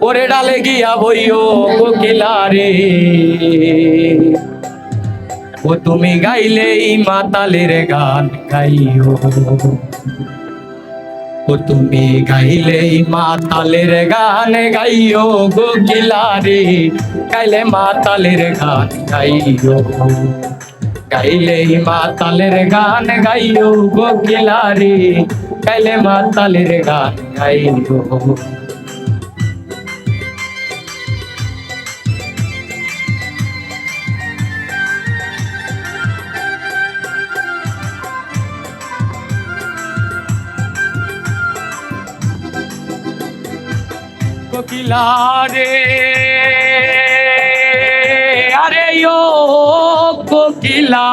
ওরে ডালে গিয়া বইও কোকিলা রে, ও তুমি গাইলেই মাতালের গান গাইও, ও তুমি গাইলেই মাতালের গান গাইও কোকিলা রে, গাইলে মাতালের গান গাইও, গাইলেই মাতালের গান গাইও কোকিলা রে, গাইলে মাতালের গান গাইও। কোকিলা রে আরে ও কোকিলা,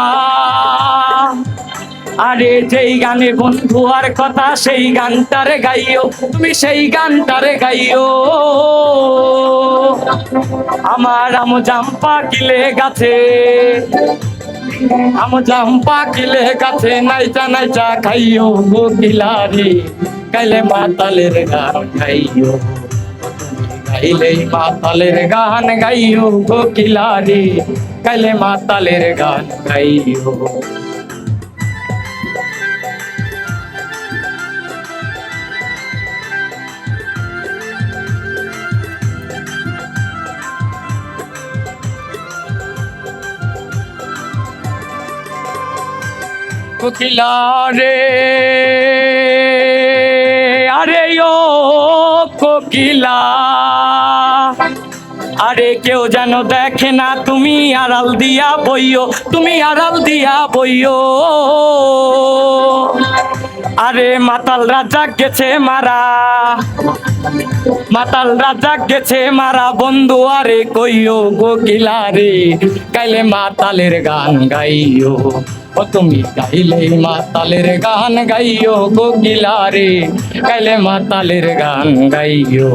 আরে যেই গানে বন্ধু আর কথা সেই গানটারে গাইও, তুমি সেই গানটারে গাইও। আমার আমজাম পাকিলে গাছে, আমজাম পাকিলে গাছে নাইচা নাইচা খাইও কোকিলা রে, গাইলে মাতালের গান গাইও, গাইলেই মাতালের গান গাইও কোকিলা রে, গাইলে মাতালের গান গাইও। কোকিলা রে আরে ও কোকিলা, আরে কেউ যেন দেখে না তুমি আড়াল দিয়া বইও, তুমি আড়াল দিয়া বইও। আরে মাতাল রাজা গেছে মারা, মাতাল রাজা গেছে মারা বন্ধু আরে কইও কোকিলা রে, গাইলে মাতালের গান গাইও, ও তুমি গাইলেই মাতালের গান গাইও কোকিলা রে, গাইলে মাতালের গান গাইও।